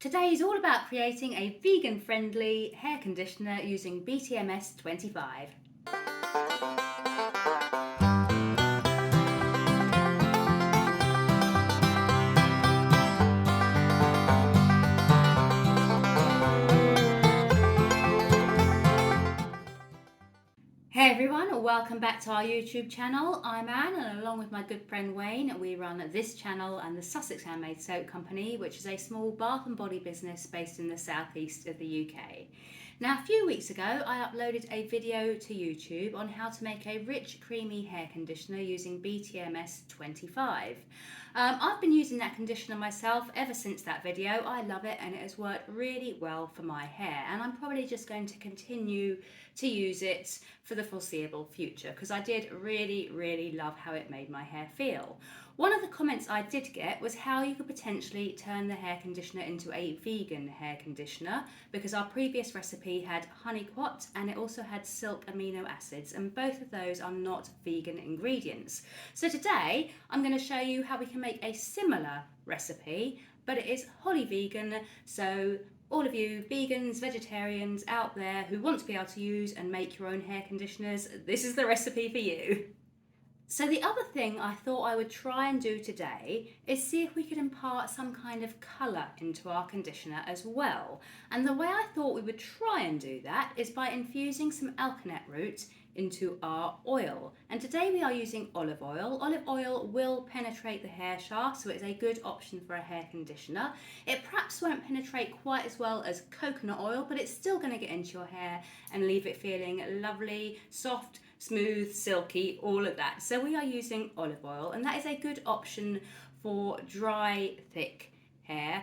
Today is all about creating a vegan-friendly hair conditioner using BTMS 25. Hey everyone, welcome back to our YouTube channel. I'm Anne, and along with my good friend Wayne, we run this channel and the Sussex Handmade Soap Company, which is a small bath and body business based in the southeast of the UK. Now, a few weeks ago, I uploaded a video to YouTube on how to make a rich, creamy hair conditioner using BTMS 25. I've been using that conditioner myself ever since that video. I love it and it has worked really well for my hair, and I'm probably just going to continue to use it for the foreseeable future because I did really love how it made my hair feel. One of the comments I did get was how you could potentially turn the hair conditioner into a vegan hair conditioner, because our previous recipe had honeycot and it also had silk amino acids, and both of those are not vegan ingredients. So today I'm going to show you how we can make a similar recipe, but it is wholly vegan. So all of you vegans, vegetarians out there who want to be able to use and make your own hair conditioners, this is the recipe for you. So the other thing I thought I would try and do today is see if we could impart some kind of colour into our conditioner as well. And the way I thought we would try and do that is by infusing some Alkanet root into our oil. And today we are using olive oil. Olive oil will penetrate the hair shaft, so it's a good option for a hair conditioner. It perhaps won't penetrate quite as well as coconut oil, but it's still going to get into your hair and leave it feeling lovely, soft, smooth, silky, all of that. So we are using olive oil, and that is a good option for dry, thick hair,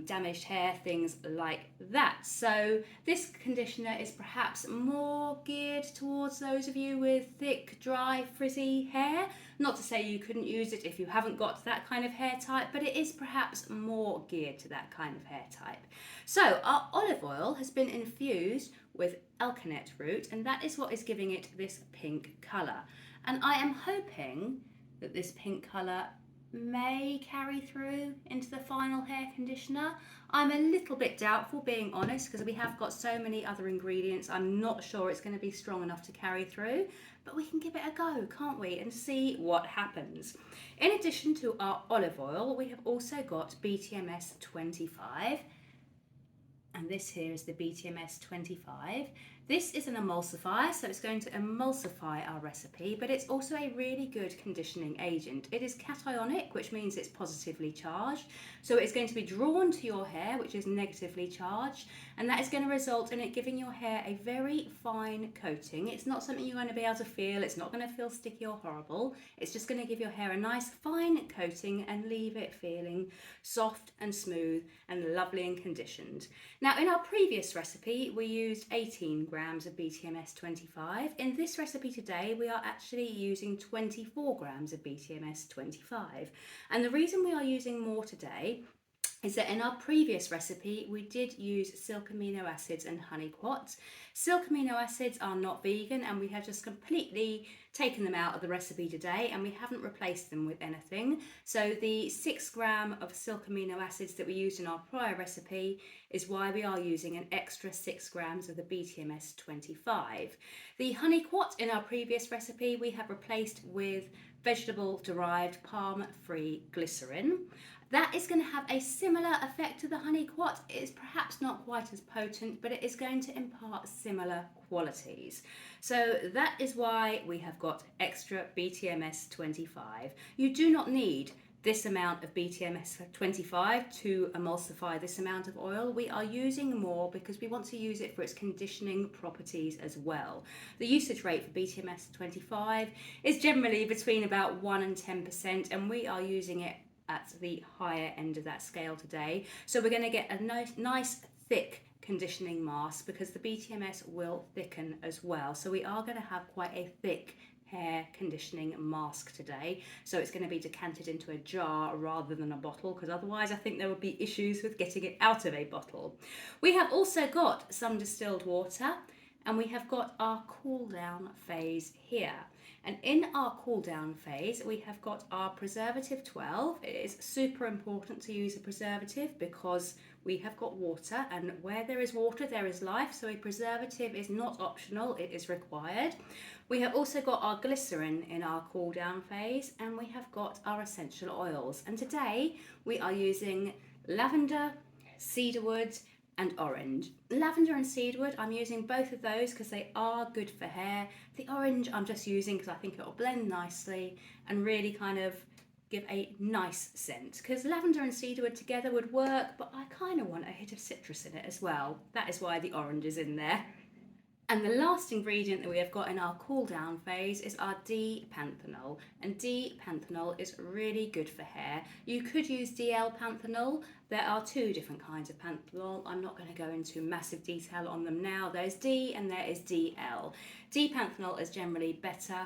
damaged hair, things like that. So this conditioner is perhaps more geared towards those of you with thick, dry, frizzy hair. Not to say you couldn't use it if you haven't got that kind of hair type, but it is perhaps more geared to that kind of hair type. So our olive oil has been infused with Alkanet root, and that is what is giving it this pink colour. And I am hoping that this pink colour may carry through into the final hair conditioner. I'm a little bit doubtful, being honest, because we have got so many other ingredients. I'm not sure it's going to be strong enough to carry through, but we can give it a go, can't we, and see what happens. In addition to our olive oil, we have also got BTMS 25, and this here is the BTMS 25. This is an emulsifier, so it's going to emulsify our recipe, but it's also a really good conditioning agent. It is cationic, which means it's positively charged, so it's going to be drawn to your hair, which is negatively charged, and that is going to result in it giving your hair a very fine coating. It's not something you're going to be able to feel, it's not going to feel sticky or horrible, it's just going to give your hair a nice fine coating and leave it feeling soft and smooth and lovely and conditioned. Now, in our previous recipe, we used 18 grams of BTMS 25. In this recipe today, we are actually using 24 grams of BTMS 25. And the reason we are using more today is that in our previous recipe we did use silk amino acids and honeycot. Silk amino acids are not vegan, and we have just completely taken them out of the recipe today, and we haven't replaced them with anything. So the 6 gram of silk amino acids that we used in our prior recipe is why we are using an extra 6 grams of the BTMS 25. The honeycot in our previous recipe we have replaced with vegetable derived palm-free glycerin. That is going to have a similar effect to the honeycot. It is perhaps not quite as potent, but it is going to impart similar qualities. So that is why we have got extra BTMS 25. You do not need this amount of BTMS 25 to emulsify this amount of oil. We are using more because we want to use it for its conditioning properties as well. The usage rate for BTMS 25 is generally between about 1 and 10%, and we are using it at the higher end of that scale today. So we're going to get a nice thick conditioning mask because the BTMS will thicken as well. So we are going to have quite a thick hair conditioning mask today. So it's going to be decanted into a jar rather than a bottle, because otherwise I think there would be issues with getting it out of a bottle. We have also got some distilled water and we have got our cool down phase here. And in our cool down phase, we have got our preservative 12. It is super important to use a preservative because we have got water, and where there is water, there is life. So a preservative is not optional, it is required. We have also got our glycerin in our cool down phase, and we have got our essential oils. And today we are using lavender, cedarwood, and orange. Lavender and cedarwood, I'm using both of those because they are good for hair. The orange I'm just using because I think it'll blend nicely and really kind of give a nice scent, because lavender and cedarwood together would work, but I kind of want a hit of citrus in it as well. That is why the orange is in there. And the last ingredient that we have got in our cool down phase is our D-panthenol. And D-panthenol is really good for hair. You could use DL-panthenol. There are two different kinds of panthenol. I'm not going to go into massive detail on them now. There's D and there is DL. D-panthenol is generally better,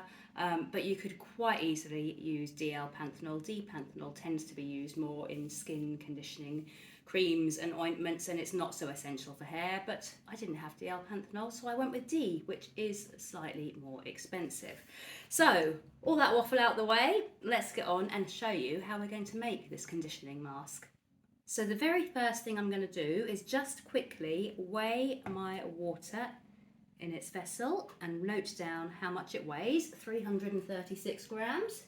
but you could quite easily use DL-panthenol. D-panthenol tends to be used more in skin conditioning creams and ointments, and it's not so essential for hair, but I didn't have DL-panthenol, so I went with D, which is slightly more expensive. So all that waffle out the way, let's get on and show you how we're going to make this conditioning mask. So the very first thing I'm going to do is just quickly weigh my water in its vessel and note down how much it weighs, 336 grams.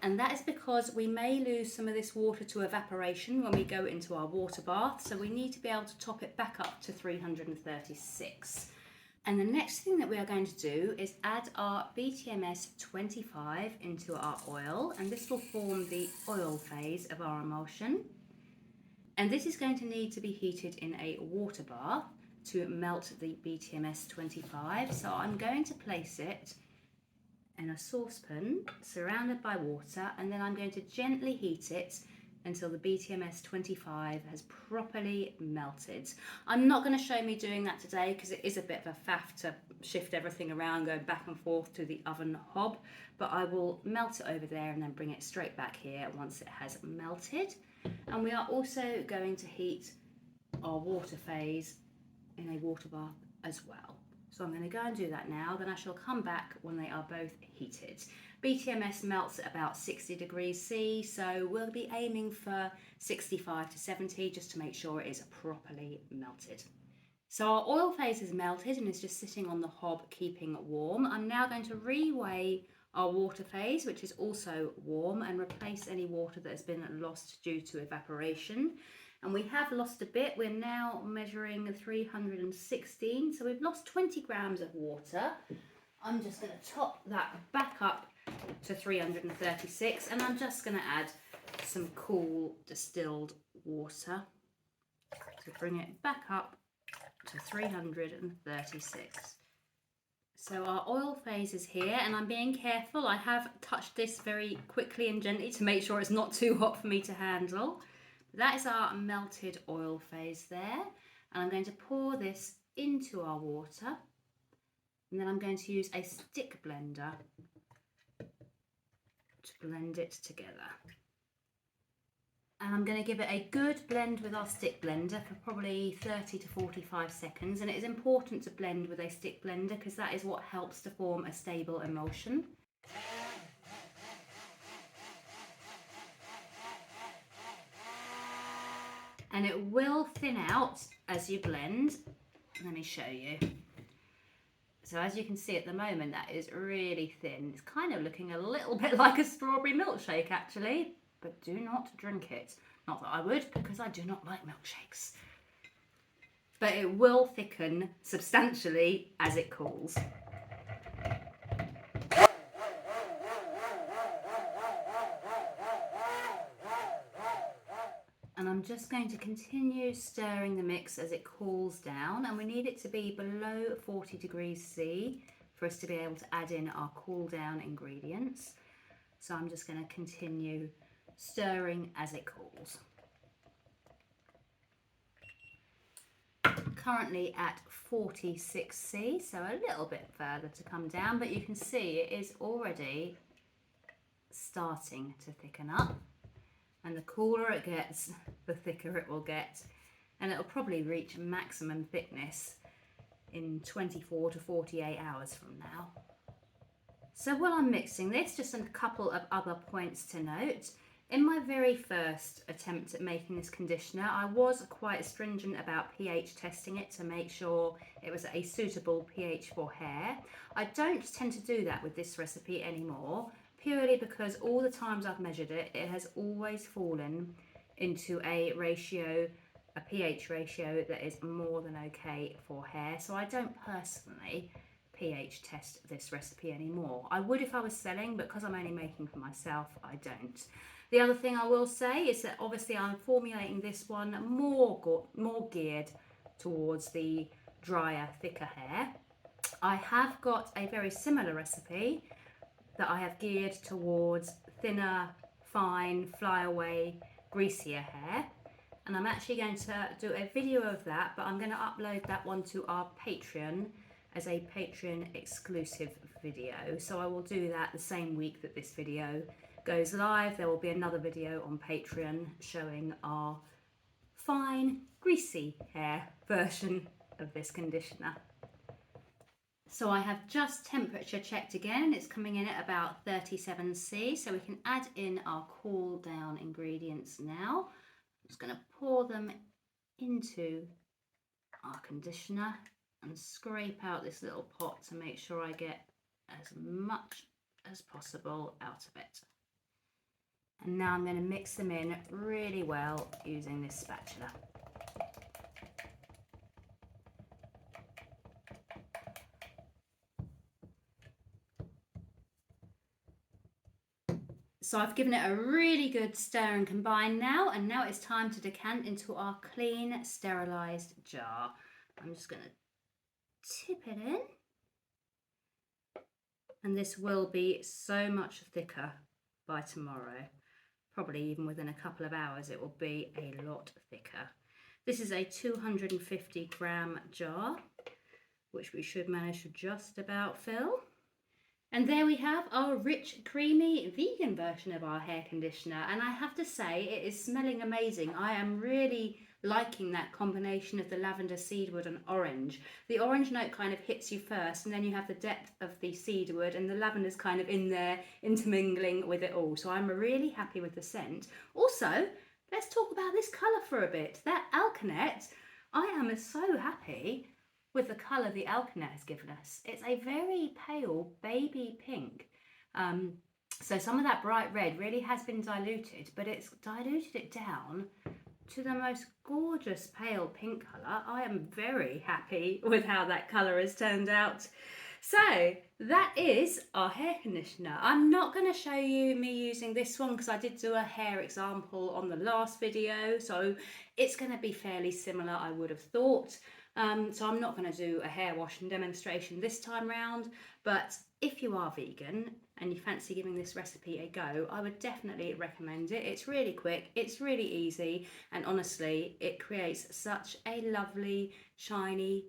And that is because we may lose some of this water to evaporation when we go into our water bath, so we need to be able to top it back up to 336. And the next thing that we are going to do is add our BTMS 25 into our oil, and this will form the oil phase of our emulsion. And this is going to need to be heated in a water bath to melt the BTMS 25. So I'm going to place it in a saucepan surrounded by water, and then I'm going to gently heat it until the BTMS 25 has properly melted. I'm not going to show me doing that today because it is a bit of a faff to shift everything around, going back and forth to the oven hob, but I will melt it over there and then bring it straight back here once it has melted. And we are also going to heat our water phase in a water bath as well. So I'm going to go and do that now, then I shall come back when they are both heated. BTMS melts at about 60 degrees C, so we'll be aiming for 65 to 70 just to make sure it is properly melted. So our oil phase is melted and is just sitting on the hob keeping warm. I'm now going to re-weigh our water phase, which is also warm, and replace any water that has been lost due to evaporation. And we have lost a bit. We're now measuring 316, so we've lost 20 grams of water. I'm just going to top that back up to 336, and I'm just going to add some cool distilled water to bring it back up to 336. So our oil phase is here, and I'm being careful. I have touched this very quickly and gently to make sure it's not too hot for me to handle. That is our melted oil phase there, and I'm going to pour this into our water, and then I'm going to use a stick blender to blend it together. And I'm going to give it a good blend with our stick blender for probably 30 to 45 seconds, and it is important to blend with a stick blender because that is what helps to form a stable emulsion. And it will thin out as you blend. Let me show you. So as you can see at the moment, that is really thin. It's kind of looking a little bit like a strawberry milkshake actually, but do not drink it. Not that I would, because I do not like milkshakes. But it will thicken substantially as it cools. And I'm just going to continue stirring the mix as it cools down, and we need it to be below 40 degrees C for us to be able to add in our cool down ingredients. So I'm just going to continue stirring as it cools. Currently at 46 C, so a little bit further to come down, but you can see it is already starting to thicken up. And the cooler it gets, the thicker it will get. and it'll probably reach maximum thickness in 24 to 48 hours from now. So while I'm mixing this, just a couple of other points to note. In my very first attempt at making this conditioner, I was quite stringent about pH testing it to make sure it was a suitable pH for hair. I don't tend to do that with this recipe anymore, purely because all the times I've measured it, it has always fallen into a pH ratio that is more than okay for hair. So I don't personally pH test this recipe anymore. I would if I was selling, but because I'm only making for myself, I don't. The other thing I will say is that obviously I'm formulating this one more geared towards the drier, thicker hair. I have got a very similar recipe that I have geared towards thinner, fine, flyaway, greasier hair. And I'm actually going to do a video of that, but I'm going to upload that one to our Patreon as a Patreon exclusive video. So I will do that the same week that this video goes live. There will be another video on Patreon showing our fine, greasy hair version of this conditioner. So I have just temperature checked again. It's coming in at about 37°C, so we can add in our cool down ingredients now. I'm just going to pour them into our conditioner and scrape out this little pot to make sure I get as much as possible out of it. And now I'm going to mix them in really well using this spatula. So I've given it a really good stir and combine now, and now it's time to decant into our clean, sterilised jar. I'm just going to tip it in, and this will be so much thicker by tomorrow. Probably even within a couple of hours it will be a lot thicker. This is a 250 gram jar, which we should manage to just about fill. And there we have our rich, creamy, vegan version of our hair conditioner. And I have to say, it is smelling amazing. I am really liking that combination of the lavender, cedarwood and orange. The orange note kind of hits you first, and then you have the depth of the cedarwood, and the lavender's kind of in there intermingling with it all. So I'm really happy with the scent. Also, let's talk about this colour for a bit. That Alkanet, I am so happy with the colour the Alkanet has given us. It's a very pale baby pink. So some of that bright red really has been diluted, but it's diluted it down to the most gorgeous pale pink colour. I am very happy with how that colour has turned out. So that is our hair conditioner. I'm not going to show you me using this one because I did do a hair example on the last video, so it's going to be fairly similar, I would have thought. So I'm not going to do a hair wash and demonstration this time round, but if you are vegan and you fancy giving this recipe a go, I would definitely recommend it. It's really quick, it's really easy, and honestly, it creates such a lovely, shiny,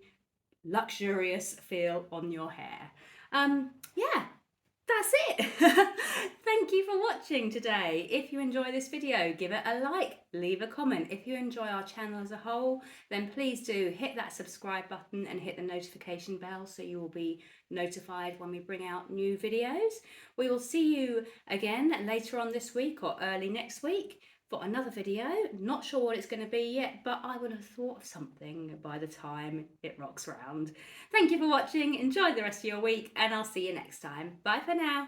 luxurious feel on your hair. Yeah, that's it. Thank you for watching today. If you enjoy this video, give it a like, leave a comment. If you enjoy our channel as a whole, then please do hit that subscribe button and hit the notification bell so you will be notified when we bring out new videos. We will see you again later on this week or early next week for another video. Not sure what it's going to be yet, but I will have thought of something by the time it rocks around. Thank you for watching, enjoy the rest of your week, and I'll see you next time. Bye for now.